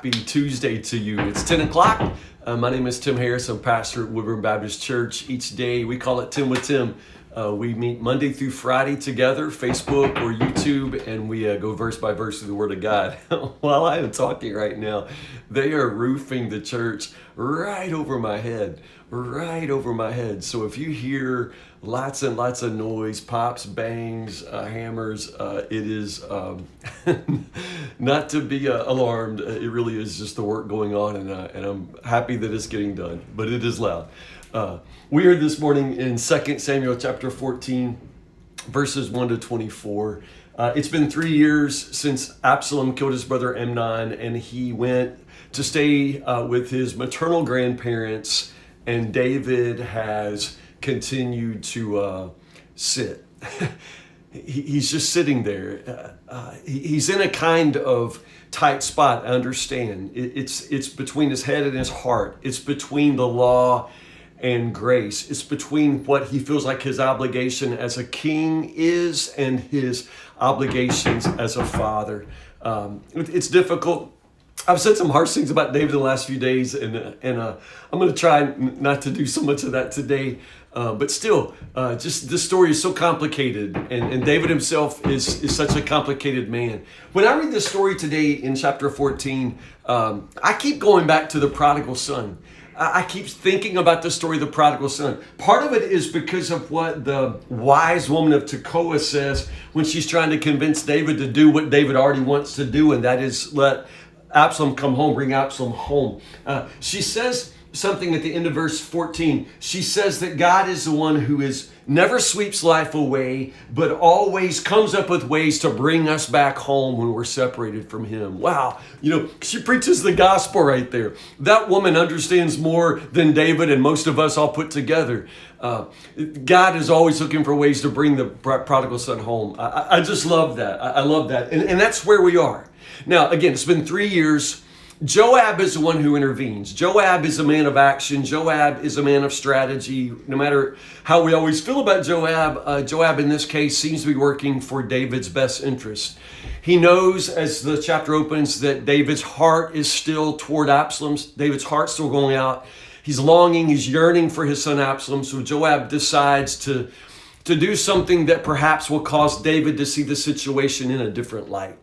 Happy Tuesday to you. It's 10 o'clock. My name is Tim Harris. I'm pastor at Woodburn Baptist Church. Each day we call it 10 with Tim. We meet Monday through Friday together, Facebook or YouTube, and we go verse by verse through the Word of God. While I am talking right now, they are roofing the church right over my head. So if you hear lots and lots of noise, pops, bangs, hammers, it is not to be alarmed. It really is just the work going on, and I'm happy that it's getting done, but it is loud. We are this morning in 2 Samuel chapter 14, verses 1 to 24. It's been 3 years since Absalom killed his brother Amnon, and he went to stay with his maternal grandparents, and David has continued to sit. He's just sitting there. He's in a kind of tight spot, I understand. It's between his head and his heart. It's between the law and grace. It's between what he feels like his obligation as a king is and his obligations as a father. It's difficult. I've said some harsh things about David in the last few days, and I'm going to try not to do so much of that today. But still, just this story is so complicated, and David himself is such a complicated man. When I read this story today in chapter 14, I keep going back to the prodigal son. I keep thinking about the story of the prodigal son. Part of it is because of what the wise woman of Toccoa says when she's trying to convince David to do what David already wants to do, and that is let Absalom come home, bring Absalom home. She says something at the end of verse 14. She says that God is the one who never sweeps life away, but always comes up with ways to bring us back home when we're separated from him. Wow. She preaches the gospel right there. That woman understands more than David and most of us all put together. God is always looking for ways to bring the prodigal son home. I just love that. I love that. And that's where we are. Now, again, it's been 3 years. Joab is the one who intervenes. Joab is a man of action. Joab is a man of strategy. No matter how we always feel about Joab, Joab in this case seems to be working for David's best interest. He knows, as the chapter opens, that David's heart is still toward Absalom. David's heart's still going out. He's longing, he's yearning for his son Absalom. So Joab decides to do something that perhaps will cause David to see the situation in a different light.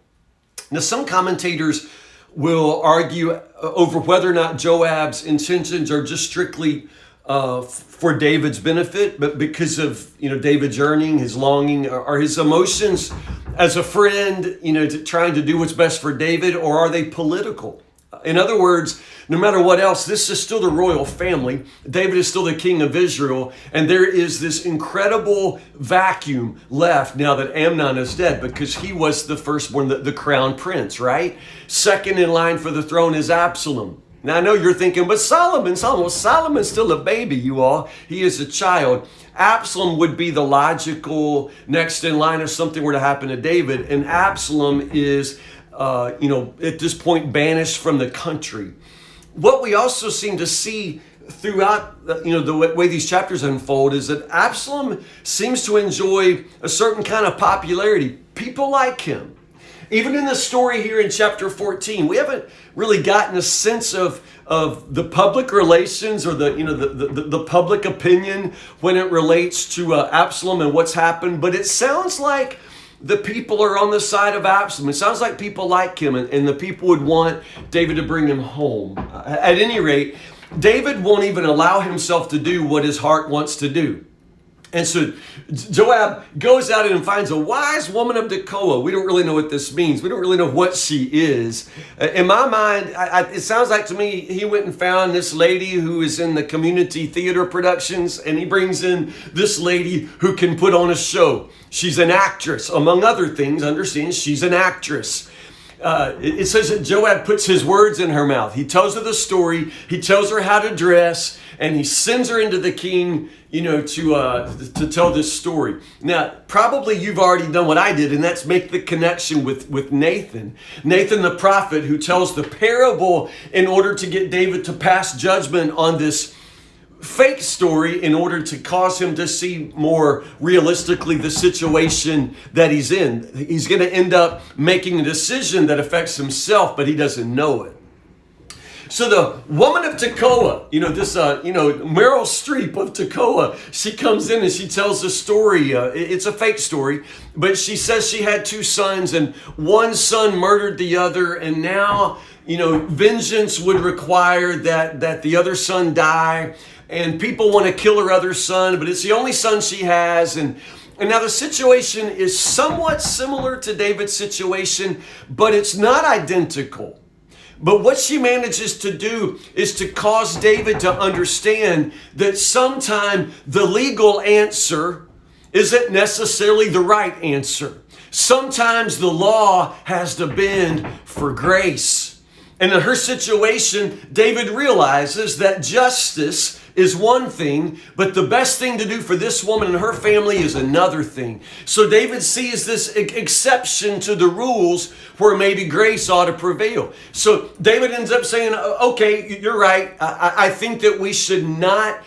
Now, some commentators will argue over whether or not Joab's intentions are just strictly for David's benefit, but because of David's yearning, his longing, or his emotions as a friend, trying to do what's best for David, or are they political? In other words, no matter what else, this is still the royal family. David is still the king of Israel, and there is this incredible vacuum left now that Amnon is dead, because he was the firstborn, the crown prince, right? Second in line for the throne is Absalom. Now, I know you're thinking, but Solomon's still a baby, you all. He is a child. Absalom would be the logical next in line if something were to happen to David, and Absalom is at this point banished from the country. What we also seem to see throughout the way these chapters unfold is that Absalom seems to enjoy a certain kind of popularity. People like him. Even in the story here in chapter 14, we haven't really gotten a sense of the public relations or the public opinion when it relates to Absalom and what's happened, but it sounds like the people are on the side of Absalom. It sounds like people like him, and the people would want David to bring him home. At any rate, David won't even allow himself to do what his heart wants to do. And so Joab goes out and finds a wise woman of Toccoa. We don't really know what this means. We don't really know what she is. In my mind, it sounds like to me he went and found this lady who is in the community theater productions, and he brings in this lady who can put on a show. She's an actress, among other things. Understand, she's an actress. It says that Joab puts his words in her mouth. He tells her the story. He tells her how to dress, and he sends her into the king, to tell this story. Now, probably you've already done what I did, and that's make the connection with Nathan. Nathan the prophet, who tells the parable in order to get David to pass judgment on this fake story in order to cause him to see more realistically the situation that he's in. He's going to end up making a decision that affects himself, but he doesn't know it. So the Woman of Toccoa, Meryl Streep of Toccoa, she comes in and she tells a story. It's a fake story, but she says she had two sons and one son murdered the other, and now, vengeance would require that the other son die, and people want to kill her other son, but it's the only son she has, and now the situation is somewhat similar to David's situation, but it's not identical. But what she manages to do is to cause David to understand that sometimes the legal answer isn't necessarily the right answer. Sometimes the law has to bend for grace. And in her situation, David realizes that justice is one thing, but the best thing to do for this woman and her family is another thing. So David sees this exception to the rules where maybe grace ought to prevail. So David ends up saying, okay, you're right. I think that we should not,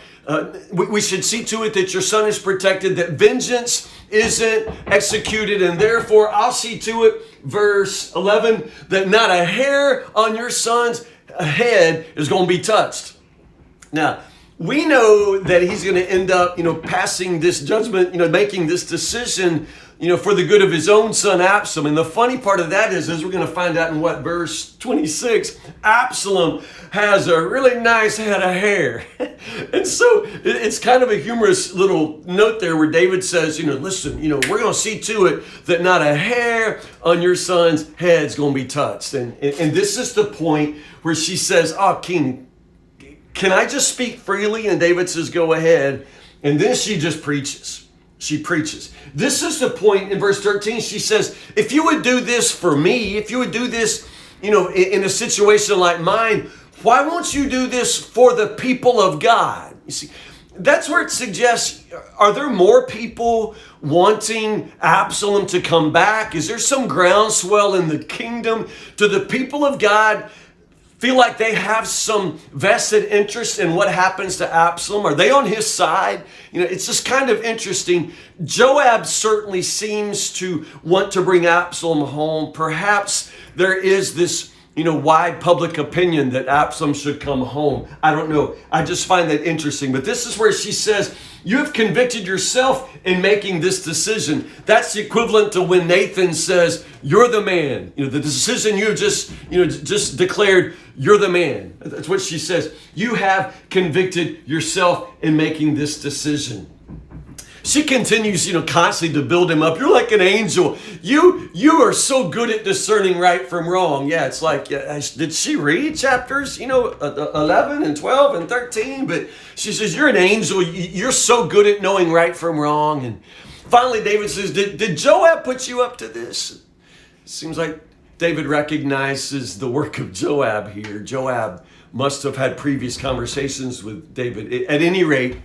we should see to it that your son is protected, that vengeance isn't executed, and therefore I'll see to it, verse 11, that not a hair on your son's head is going to be touched. Now, we know that he's going to end up, passing this judgment, making this decision, for the good of his own son Absalom. And the funny part of that is we're going to find out in verse 26, Absalom has a really nice head of hair. And so it's kind of a humorous little note there where David says, listen, we're going to see to it that not a hair on your son's head is going to be touched. And this is the point where she says, oh, King, can I just speak freely? And David says, go ahead. And then she just preaches. She preaches. This is the point in verse 13. She says, if you would do this for me, if you would do this, in a situation like mine, why won't you do this for the people of God? You see, that's where it suggests, are there more people wanting Absalom to come back? Is there some groundswell in the kingdom? Do the people of God feel like they have some vested interest in what happens to Absalom? Are they on his side? It's just kind of interesting. Joab certainly seems to want to bring Absalom home. Perhaps there is this, wide public opinion that Absalom should come home. I don't know. I just find that interesting. But this is where she says, you have convicted yourself in making this decision. That's the equivalent to when Nathan says, you're the man. The decision you just declared, you're the man. That's what she says. You have convicted yourself in making this decision. She continues, constantly to build him up. You're like an angel. You are so good at discerning right from wrong. Yeah, it's like, did she read chapters, 11 and 12 and 13? But she says, you're an angel. You're so good at knowing right from wrong. And finally, David says, did Joab put you up to this? It seems like David recognizes the work of Joab here. Joab must have had previous conversations with David. At any rate,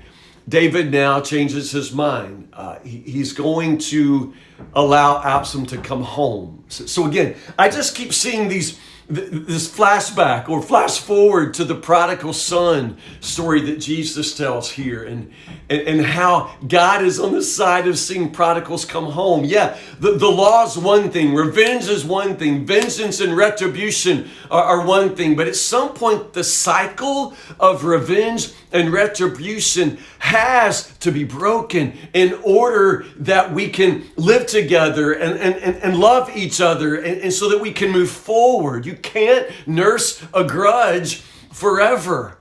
David now changes his mind. He's going to allow Absalom to come home. So again, I just keep seeing this flashback or flash forward to the prodigal son story that Jesus tells here, and how God is on the side of seeing prodigals come home. Yeah, the law is one thing, revenge is one thing, vengeance and retribution are one thing, but at some point the cycle of revenge and retribution has to be broken in order that we can live together and love each other, and so that we can move forward. You can't nurse a grudge forever,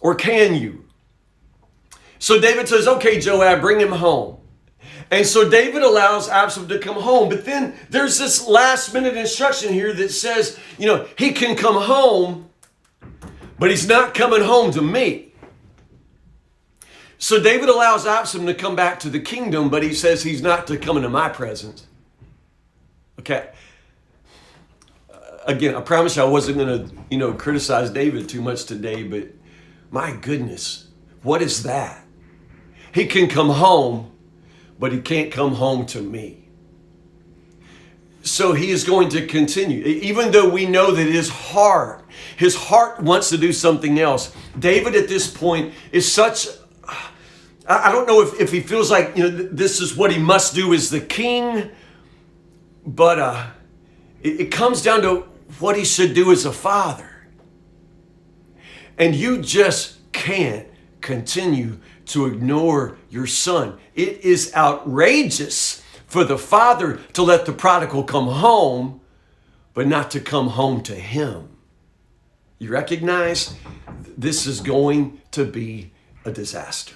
or can you? So David says, okay, Joab, bring him home. And so David allows Absalom to come home. But then there's this last minute instruction here that says, he can come home, but he's not coming home to me. So David allows Absalom to come back to the kingdom, but he says he's not to come into my presence. Okay. Again, I promise you I wasn't going to, criticize David too much today, but my goodness, what is that? He can come home, but he can't come home to me. So he is going to continue. Even though we know that his heart wants to do something else. David at this point is such, I don't know if he feels like, this is what he must do as the king, but it comes down to what he should do as a father. And you just can't continue to ignore your son. It is outrageous for the father to let the prodigal come home, but not to come home to him. You recognize this is going to be a disaster.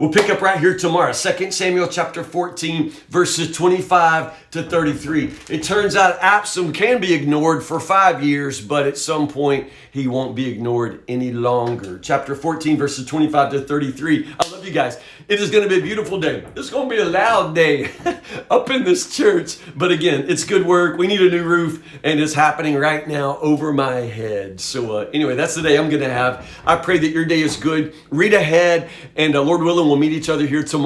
We'll pick up right here tomorrow, 2 Samuel chapter 14, verses 25 to 33. It turns out Absalom can be ignored for 5 years, but at some point he won't be ignored any longer. Chapter 14, verses 25 to 33. I love you guys. It is going to be a beautiful day. It's going to be a loud day up in this church. But again, it's good work. We need a new roof, and it's happening right now over my head. So anyway, that's the day I'm going to have. I pray that your day is good. Read ahead, and Lord willing, we'll meet each other here tomorrow.